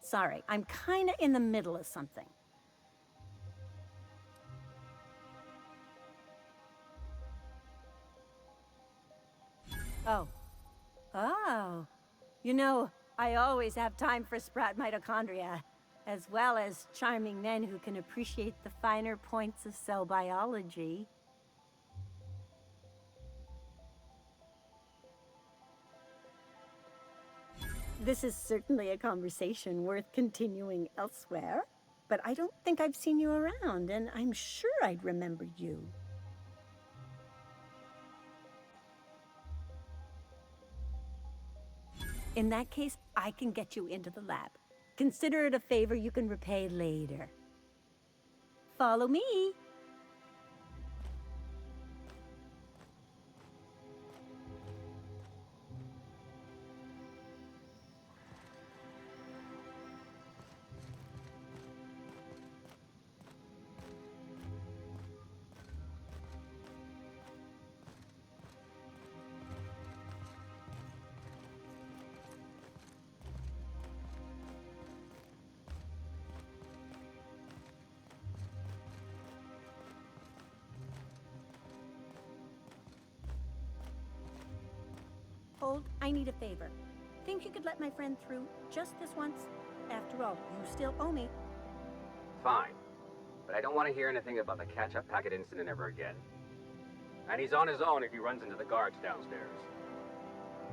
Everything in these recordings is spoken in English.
Sorry, I'm kinda in the middle of something. Oh. Oh. You know, I always have time for sprout mitochondria, as well as charming men who can appreciate the finer points of cell biology. This is certainly a conversation worth continuing elsewhere, but I don't think I've seen you around, and I'm sure I'd remember you. In that case, I can get you into the lab. Consider it a favor you can repay later. Follow me! Hold, I need a favor. Think you could let my friend through just this once? After all, you still owe me. Fine. But I don't want to hear anything about the catch-up packet incident ever again. And he's on his own if he runs into the guards downstairs.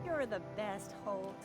You're the best, Holt.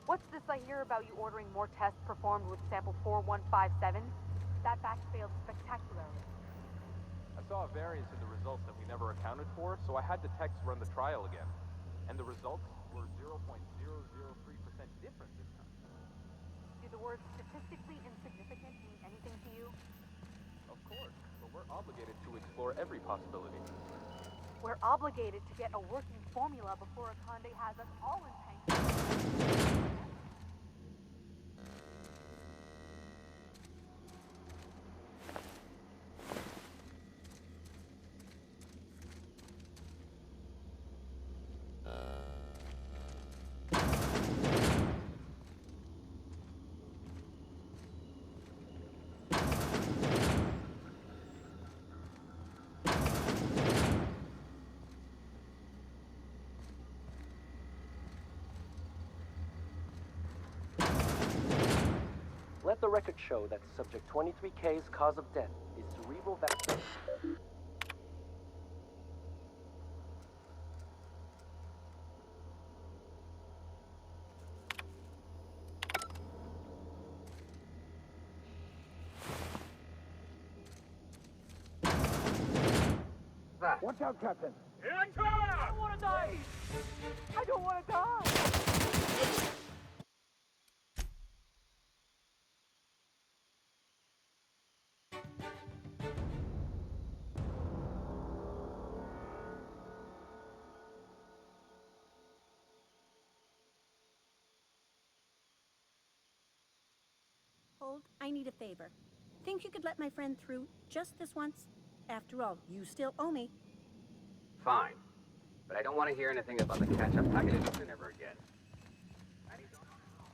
What's this I hear about you ordering more tests performed with sample 4157? That batch failed spectacularly. I saw a variance in the results that we never accounted for, so I had the techs run the trial again. And the results were 0.003% different this time. Do the words statistically insignificant mean anything to you? Of course, but we're obligated to explore every possibility. We're obligated to get a working formula before Akande has us all in pain. Let the record show that Subject 23K's cause of death is cerebral vascular. Watch out, Captain! Here I come! I don't want to die! I don't want to die! Hold, I need a favor. Think you could let my friend through just this once? After all, you still owe me. Fine. But I don't want to hear anything about the catch-up packet incident ever again. And he's on his own.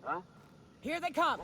Huh? Here they come!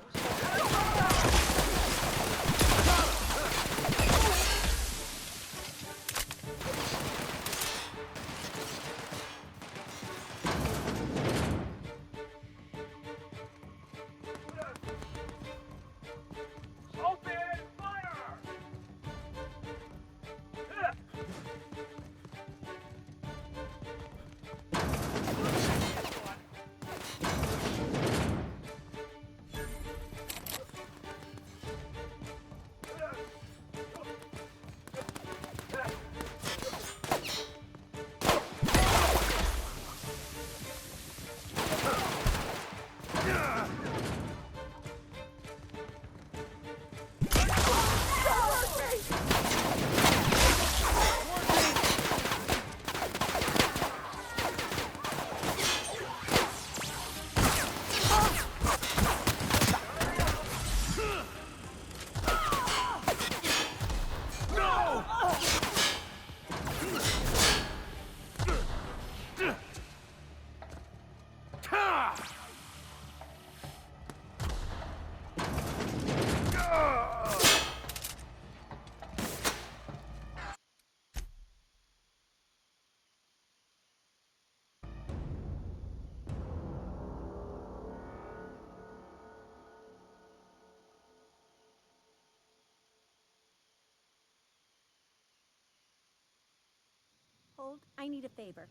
Hold, I need a favor.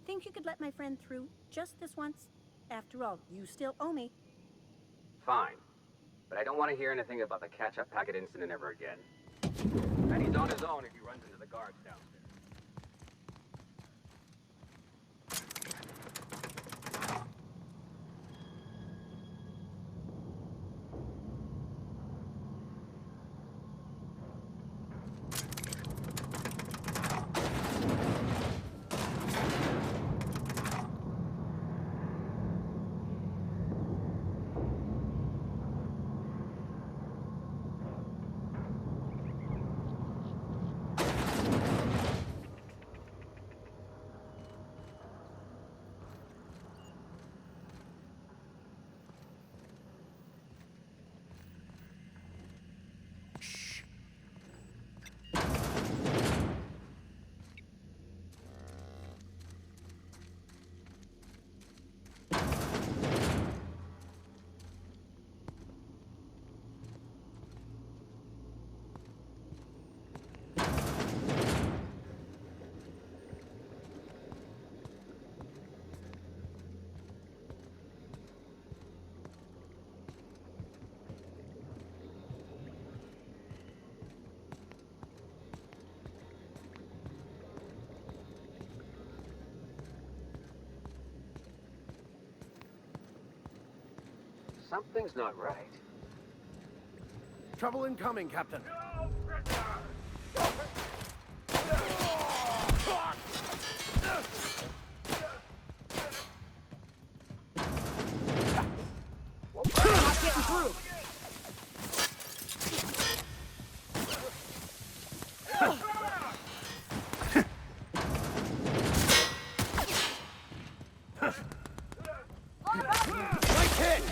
Think you could let my friend through just this once? After all, you still owe me. Fine. But I don't want to hear anything about the catch-up packet incident ever again. And he's on his own if he runs into the guards downstairs. Something's not right. Trouble incoming, Captain. Not getting through! Right hit!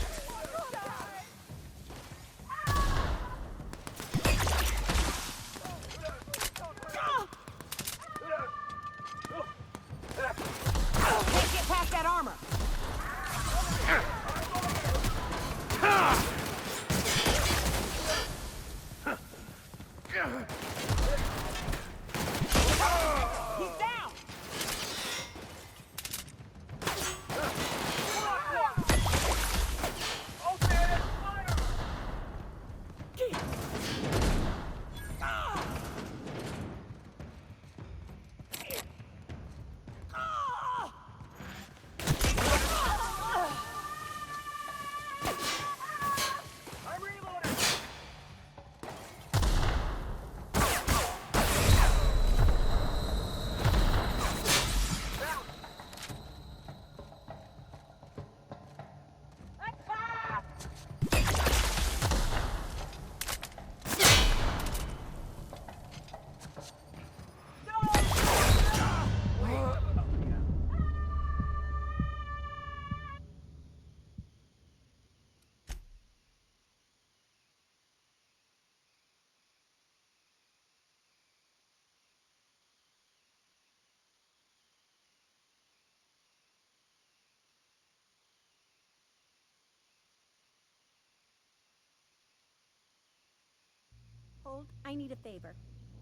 hold, I need a favor.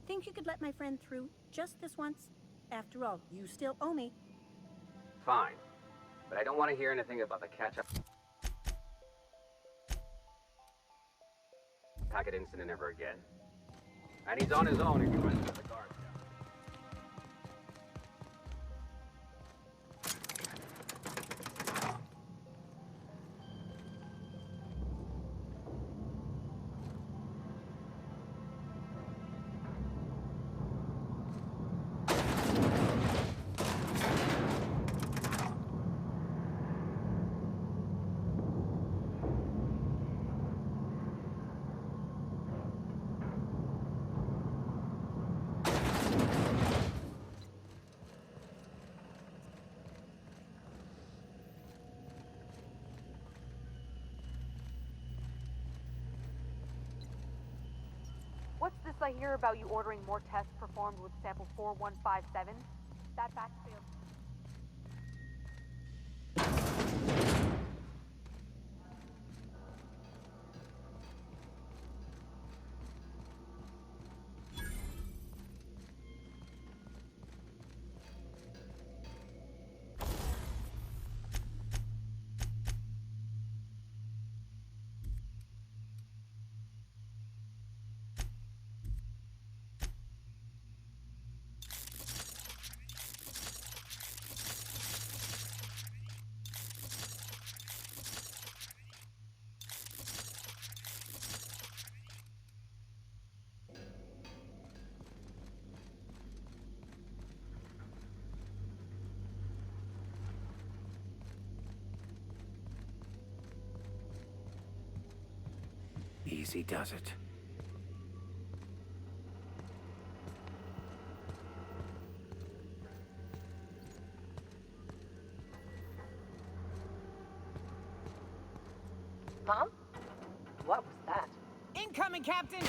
Think you could let my friend through just this once? After all, you still owe me. Fine. But I don't want to hear anything about the catch-up packet incident ever again. And he's on his own if he runs into the guards. What's this I hear about you ordering more tests performed with sample 4157? That batch failed. Easy does it. Huh? What was that? Incoming, Captain!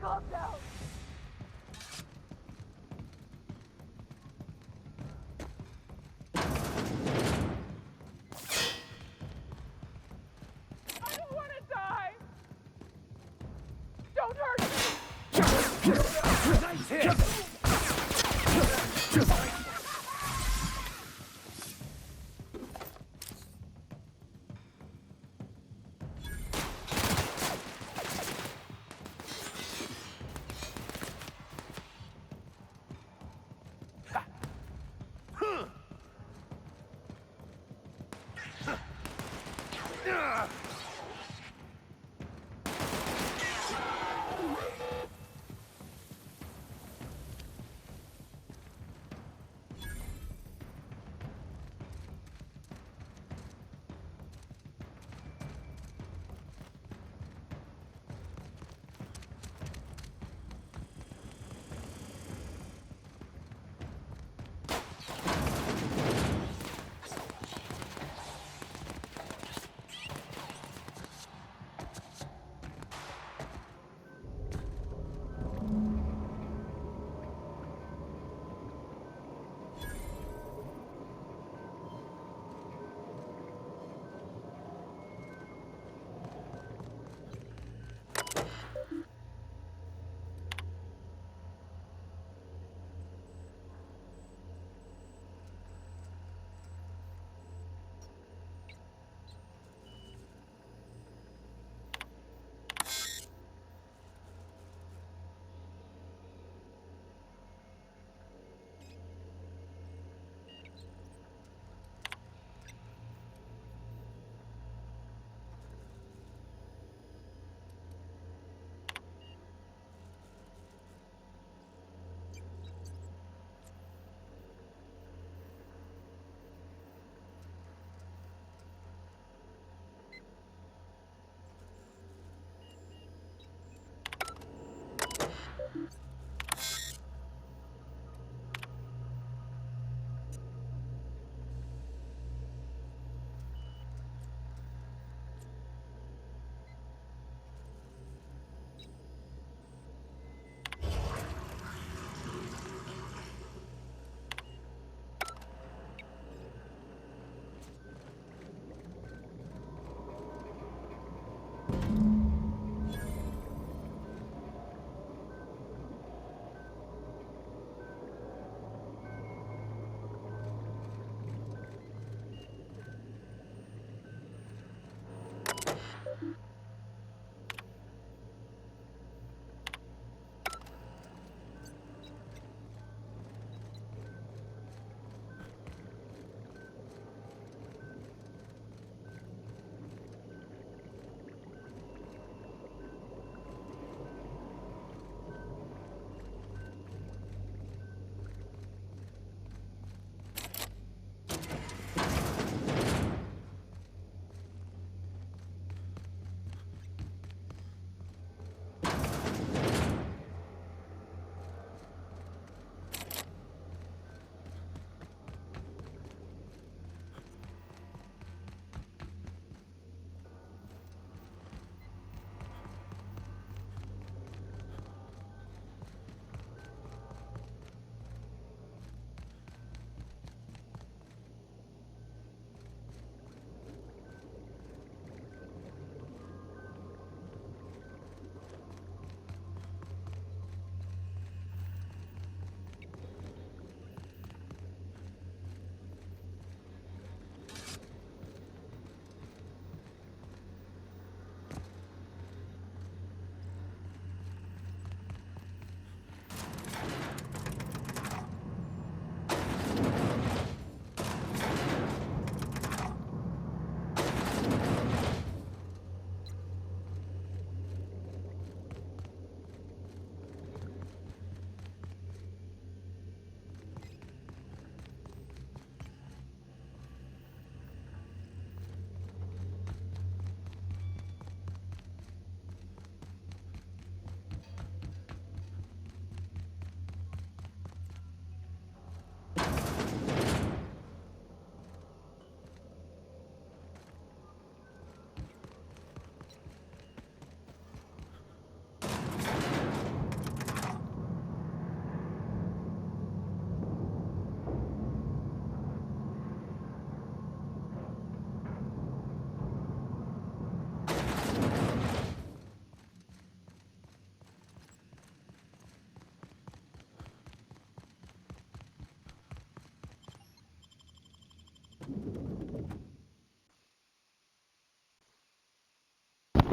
Calm down. I don't want to die. Don't hurt me. Nice hit!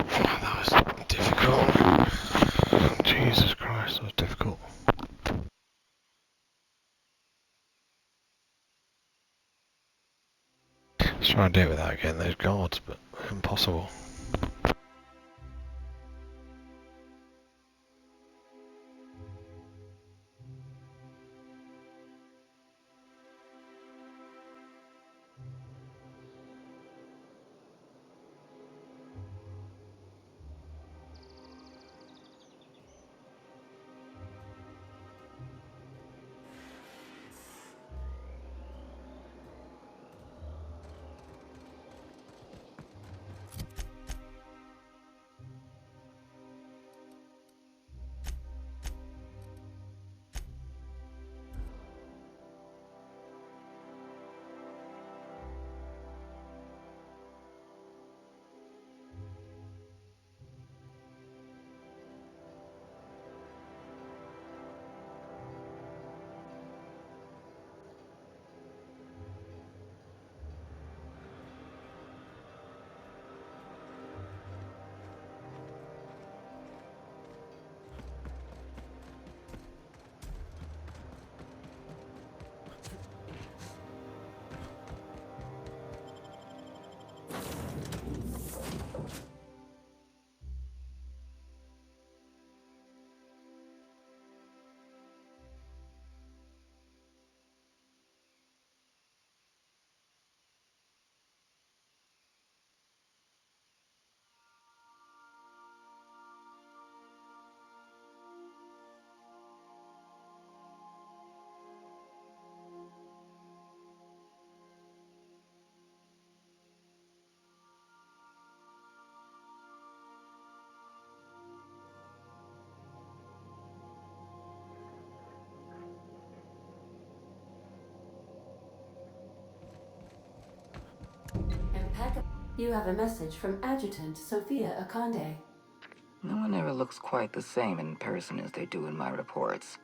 That was difficult. Jesus Christ, that was difficult. Let's try and do it without getting those guards, but impossible. Impeccable. You have a message from Adjutant Sophia Akande. No one ever looks quite the same in person as they do in my reports.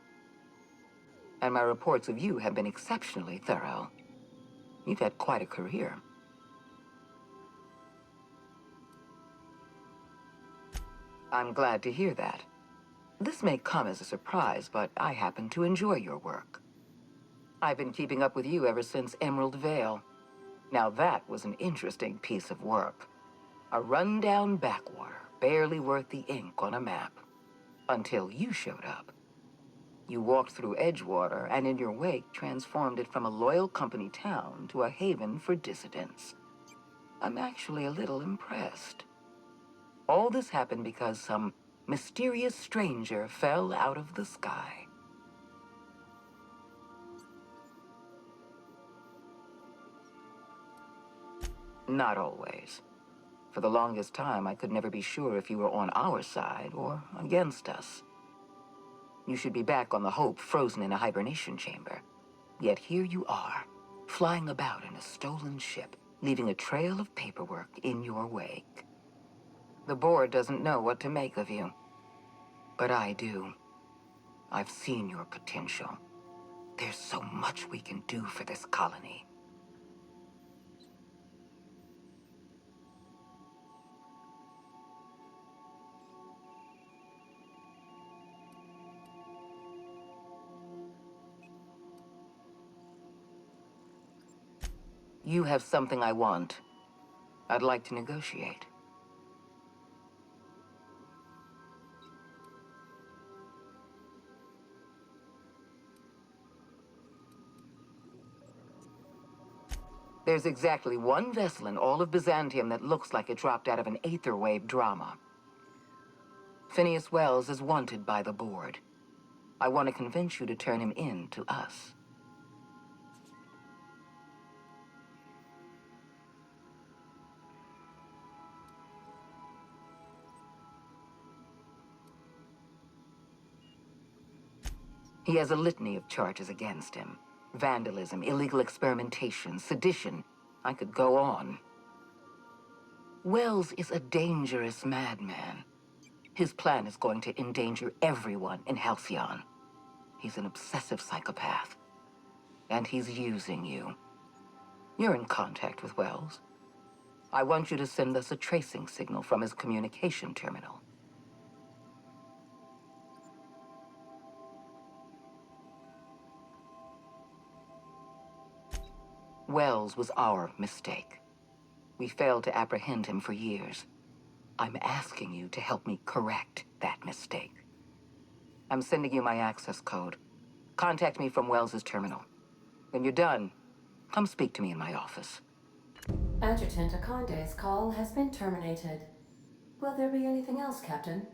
And my reports of you have been exceptionally thorough. You've had quite a career. I'm glad to hear that. This may come as a surprise, but I happen to enjoy your work. I've been keeping up with you ever since Emerald Vale. Now that was an interesting piece of work. A rundown backwater, barely worth the ink on a map. Until you showed up. You walked through Edgewater and in your wake transformed it from a loyal company town to a haven for dissidents. I'm actually a little impressed. All this happened because some mysterious stranger fell out of the sky. Not always. For the longest time, I could never be sure if you were on our side or against us. You should be back on the Hope, frozen in a hibernation chamber. Yet here you are, flying about in a stolen ship, leaving a trail of paperwork in your wake. The board doesn't know what to make of you. But I do. I've seen your potential. There's so much we can do for this colony. You have something I want. I'd like to negotiate. There's exactly one vessel in all of Byzantium that looks like it dropped out of an Aetherwave drama. Phineas Wells is wanted by the board. I want to convince you to turn him in to us. He has a litany of charges against him. Vandalism, illegal experimentation, sedition. I could go on. Wells is a dangerous madman. His plan is going to endanger everyone in Halcyon. He's an obsessive psychopath. And he's using you. You're in contact with Wells. I want you to send us a tracing signal from his communication terminal. Wells was our mistake. We failed to apprehend him for years. I'm asking you to help me correct that mistake. I'm sending you my access code. Contact me from Wells's terminal. When you're done, come speak to me in my office. Adjutant Akonde's call has been terminated. Will there be anything else, Captain?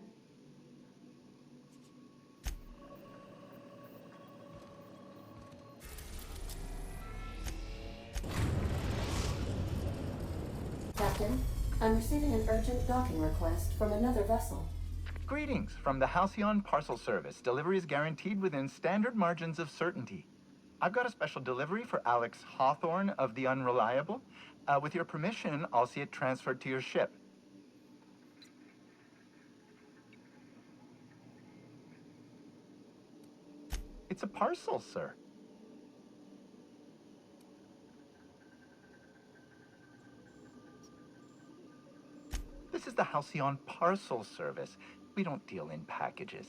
Captain, I'm receiving an urgent docking request from another vessel. Greetings from the Halcyon Parcel Service. Delivery is guaranteed within standard margins of certainty. I've got a special delivery for Alex Hawthorne of the Unreliable. With your permission, I'll see it transferred to your ship. It's a parcel, sir. This is the Halcyon Parcel Service. We don't deal in packages.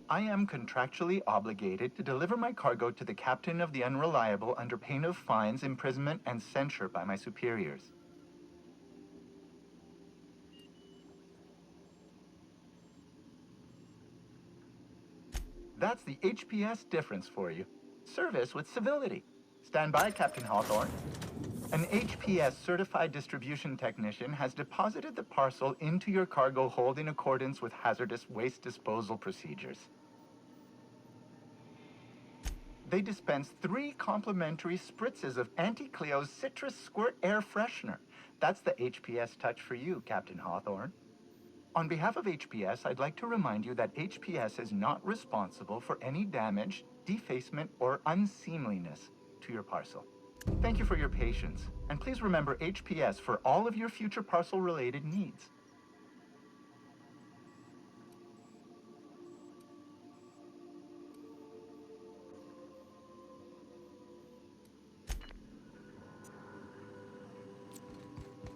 I am contractually obligated to deliver my cargo to the captain of the Unreliable under pain of fines, imprisonment, and censure by my superiors. That's the HPS difference for you. Service with civility. Stand by, Captain Hawthorne. An HPS certified distribution technician has deposited the parcel into your cargo hold in accordance with hazardous waste disposal procedures. They dispense 3 complimentary spritzes of Anti-Cleo's Citrus Squirt Air Freshener. That's the HPS touch for you, Captain Hawthorne. On behalf of HPS, I'd like to remind you that HPS is not responsible for any damage, defacement, or unseemliness to your parcel. Thank you for your patience, and please remember HPS for all of your future parcel-related needs.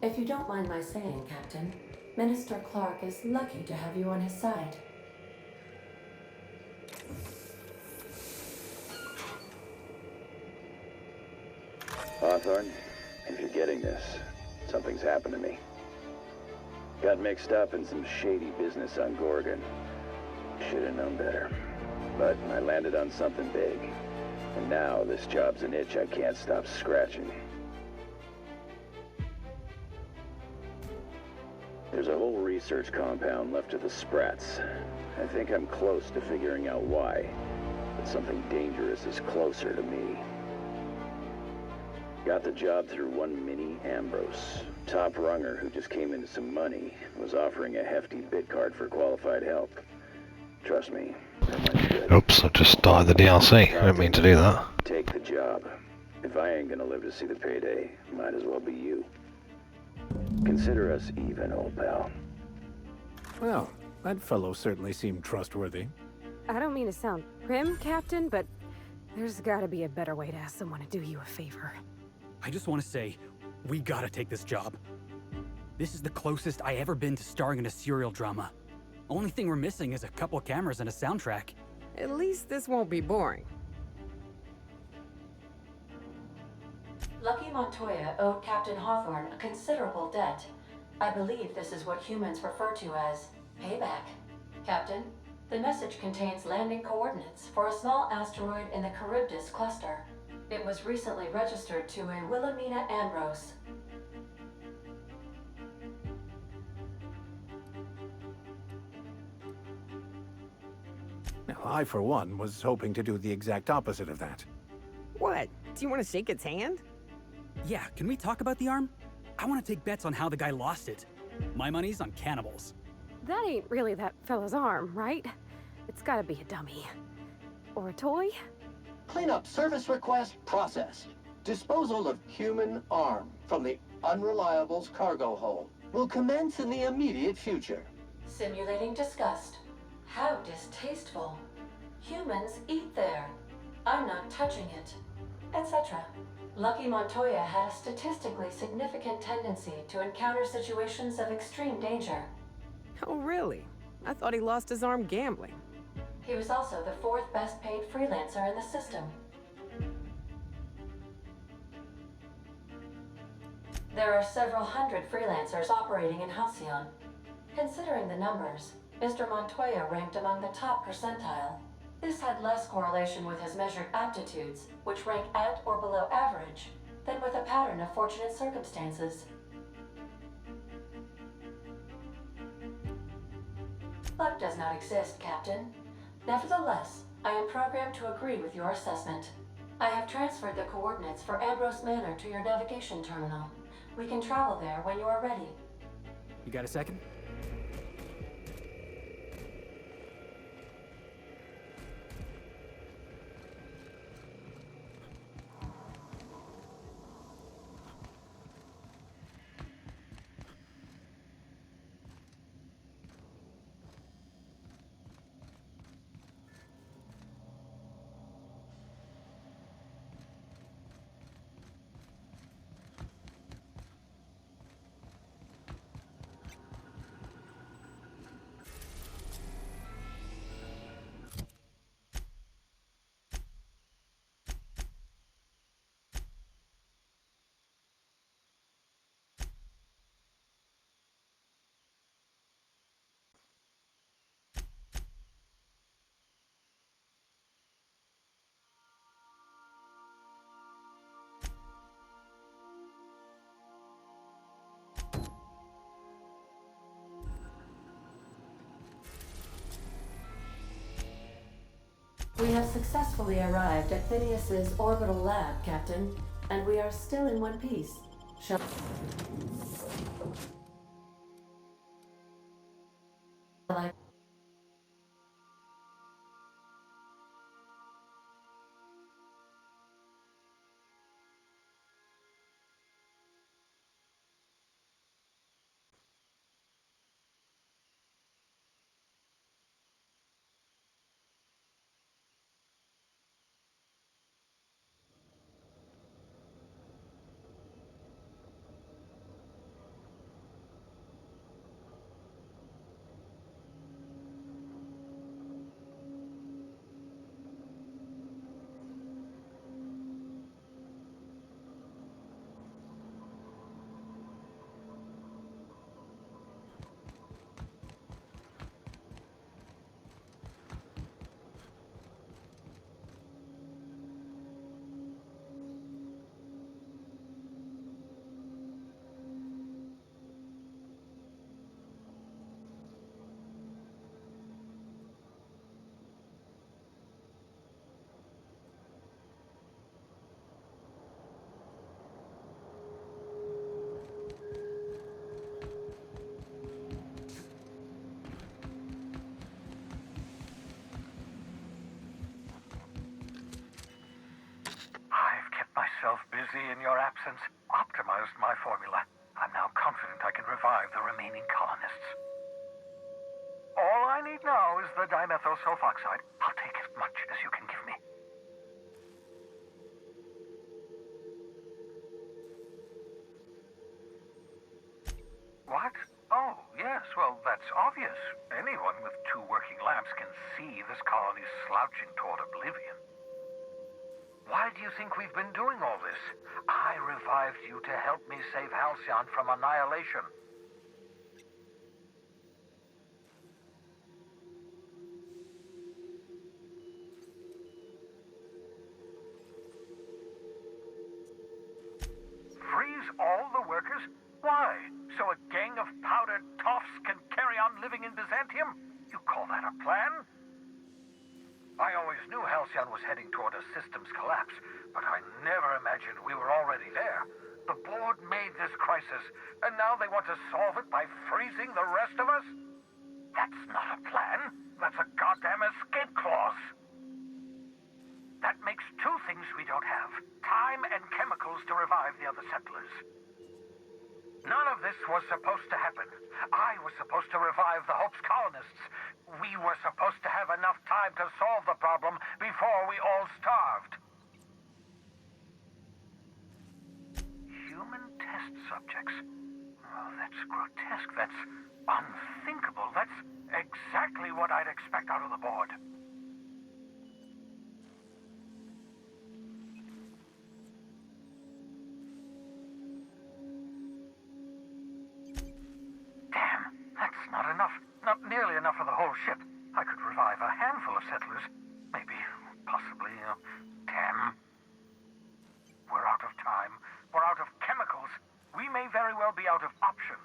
If you don't mind my saying, Captain, Minister Clark is lucky to have you on his side. Hawthorne, if you're getting this, something's happened to me. Got mixed up in some shady business on Gorgon. Should have known better. But I landed on something big. And now this job's an itch I can't stop scratching. There's a whole research compound left of the Sprats. I think I'm close to figuring out why. But something dangerous is closer to me. Got the job through one Minnie Ambrose. Top runger who just came into some money, was offering a hefty bid card for qualified help. Trust me, that might be good. Oops, I just started the DLC. I didn't mean to do that. Take the job. If I ain't gonna live to see the payday, might as well be you. Consider us even, old pal. Well, that fellow certainly seemed trustworthy. I don't mean to sound prim, Captain, but there's gotta be a better way to ask someone to do you a favor. I just want to say, we gotta take this job. This is the closest I ever been to starring in a serial drama. Only thing we're missing is a couple cameras and a soundtrack. At least this won't be boring. Lucky Montoya owed Captain Hawthorne a considerable debt. I believe this is what humans refer to as payback. Captain, the message contains landing coordinates for a small asteroid in the Charybdis cluster. It was recently registered to a Wilhelmina Ambrose. Now, I, for one, was hoping to do the exact opposite of that. What? Do you want to shake its hand? Yeah, can we talk about the arm? I want to take bets on how the guy lost it. My money's on cannibals. That ain't really that fella's arm, right? It's gotta be a dummy. Or a toy? Cleanup service request processed. Disposal of human arm from the Unreliable's cargo hold will commence in the immediate future. Simulating disgust. How distasteful. Humans eat there. I'm not touching it. Etc. Lucky Montoya had a statistically significant tendency to encounter situations of extreme danger. Oh, really? I thought he lost his arm gambling. He was also the 4th best paid freelancer in the system. There are several hundred freelancers operating in Halcyon. Considering the numbers, Mr. Montoya ranked among the top percentile. This had less correlation with his measured aptitudes, which rank at or below average, than with a pattern of fortunate circumstances. Luck does not exist, Captain. Nevertheless, I am programmed to agree with your assessment. I have transferred the coordinates for Ambrose Manor to your navigation terminal. We can travel there when you are ready. You got a second? We have successfully arrived at Phineas's orbital lab, Captain, and we are still in one piece. Shall I? I've kept myself busy in your absence, optimized my formula. I'm now confident I can revive the remaining colonists. All I need now is the dimethyl sulfoxide. I'll take as much as you can give me. What? Oh, yes, well, that's obvious. Anyone with 2 working lamps can see this colony's slouching toward oblivion. Why do you think we've been doing all this? I revived you to help me save Halcyon from annihilation. Freeze all the workers? Why? So a gang of powdered toffs can carry on living in Byzantium? You call that a plan? I always knew Halcyon was heading toward a systems collapse, but I never imagined we were already there. The board made this crisis, and now they want to solve it by freezing the rest of us? That's not a plan. That's a goddamn escape clause. That makes 2 things we don't have. Time and chemicals to revive the other settlers. None of this was supposed to happen. I was supposed to revive the Hope's colonists. We were supposed to have enough time to solve solve the problem before we all starved. Human test subjects? Oh, that's grotesque. That's unthinkable. That's exactly what I'd expect out of the board. Damn, that's not enough. Not nearly enough for the whole ship. I could revive a handful of settlers. Maybe, possibly, 10. We're out of time. We're out of chemicals. We may very well be out of options.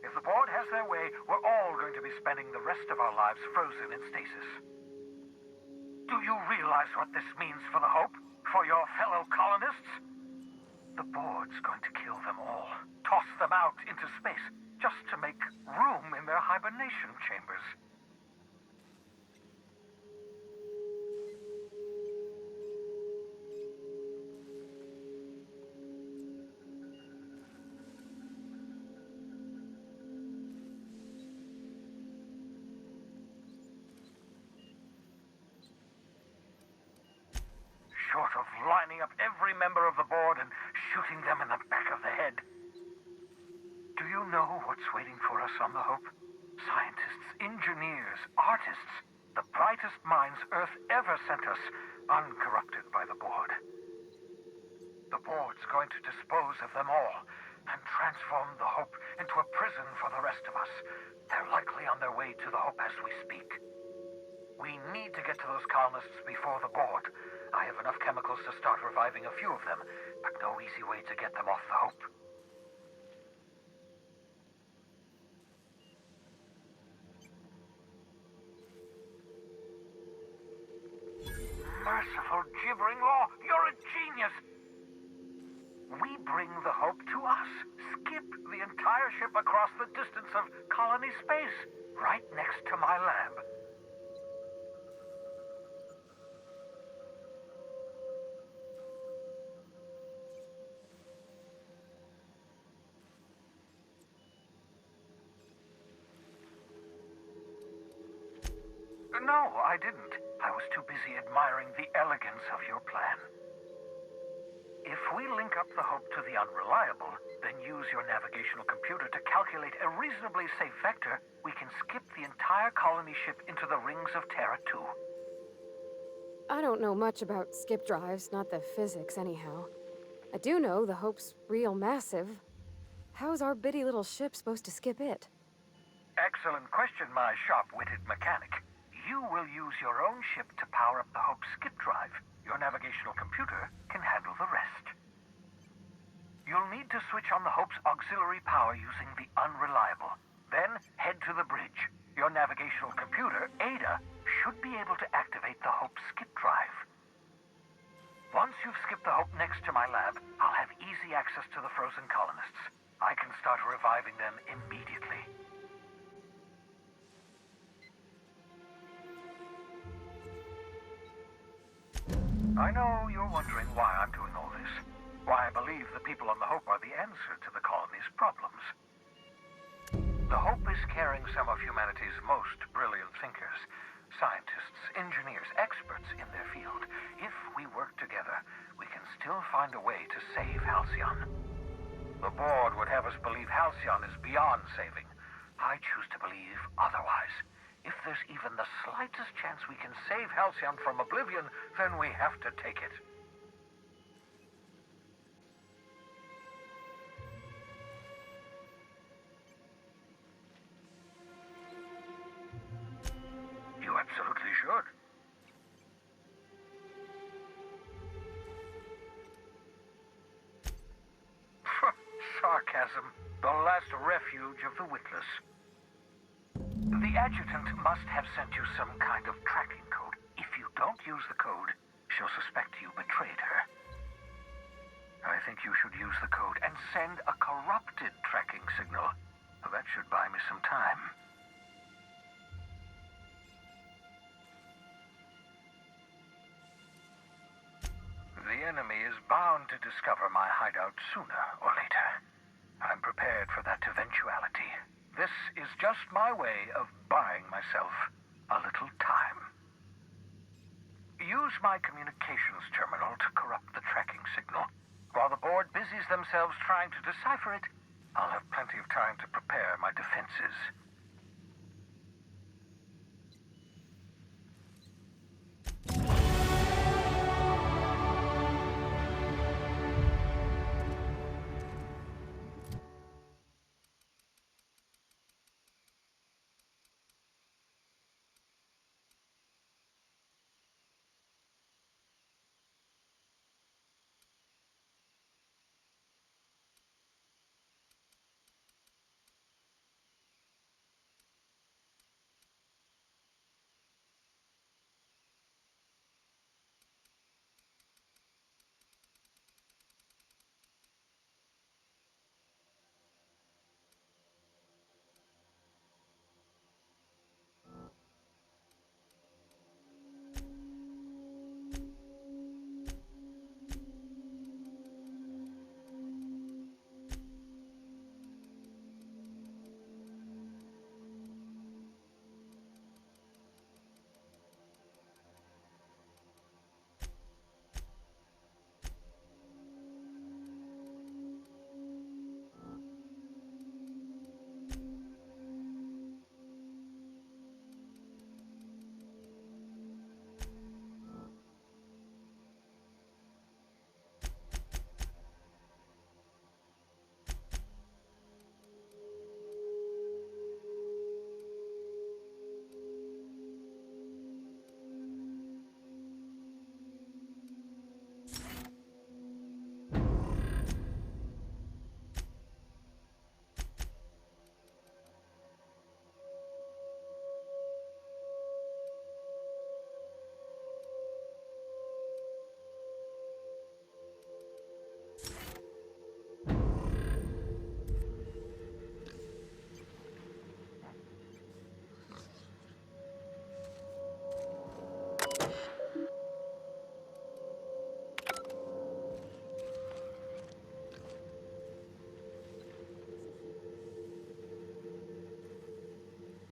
If the board has their way, we're all going to be spending the rest of our lives frozen in stasis. Do you realize what this means for the Hope? For your fellow colonists? The board's going to kill them all. Toss them out into space, just to make room in their hibernation chambers. Short of lining up every member of the board and shooting them in the back of the head. Do you know what's waiting for us on the Hope? Scientists, engineers, artists, the brightest minds Earth ever sent us, uncorrupted by the board. The board's going to dispose of them all and transform the Hope into a prison for the rest of us. They're likely on their way to the Hope as we speak. We need to get to those colonists before the board. I have enough chemicals to start reviving a few of them, but no easy way to get them off the Hope. Merciful gibbering law, you're a genius! We bring the Hope to us. Skip the entire ship across the distance of colony space, right next to my lab. No, I didn't. I was too busy admiring the elegance of your plan. If we link up the Hope to the Unreliable, then use your navigational computer to calculate a reasonably safe vector, we can skip the entire colony ship into the rings of Terra 2. I don't know much about skip drives, not the physics anyhow. I do know the Hope's real massive. How's our bitty little ship supposed to skip it? Excellent question, my sharp-witted mechanic. You will use your own ship to power up the Hope's skip drive. Your navigational computer can handle the rest. You'll need to switch on the Hope's auxiliary power using the Unreliable. Then head to the bridge. Your navigational computer, Ada, should be able to activate the Hope's skip drive. Once you've skipped the Hope next to my lab, I'll have easy access to the frozen colonists. I can start reviving them immediately. I know you're wondering why I'm doing all this. Why I believe the people on the Hope are the answer to the colony's problems. The Hope is carrying some of humanity's most brilliant thinkers. Scientists, engineers, experts in their field. If we work together, we can still find a way to save Halcyon. The board would have us believe Halcyon is beyond saving. I choose to believe otherwise. If there's even the slightest chance we can save Halcyon from oblivion, then we have to take it. You absolutely should. Sarcasm, the last refuge of the witless. The adjutant must have sent you some kind of tracking code. If you don't use the code, she'll suspect you betrayed her. I think you should use the code and send a corrupted tracking signal. That should buy me some time. The enemy is bound to discover my hideout sooner or later. I'm prepared for that eventuality. This is just my way of buying myself a little time. use my communications terminal to corrupt the tracking signal. While the board busies themselves trying to decipher it, I'll have plenty of time to prepare my defenses.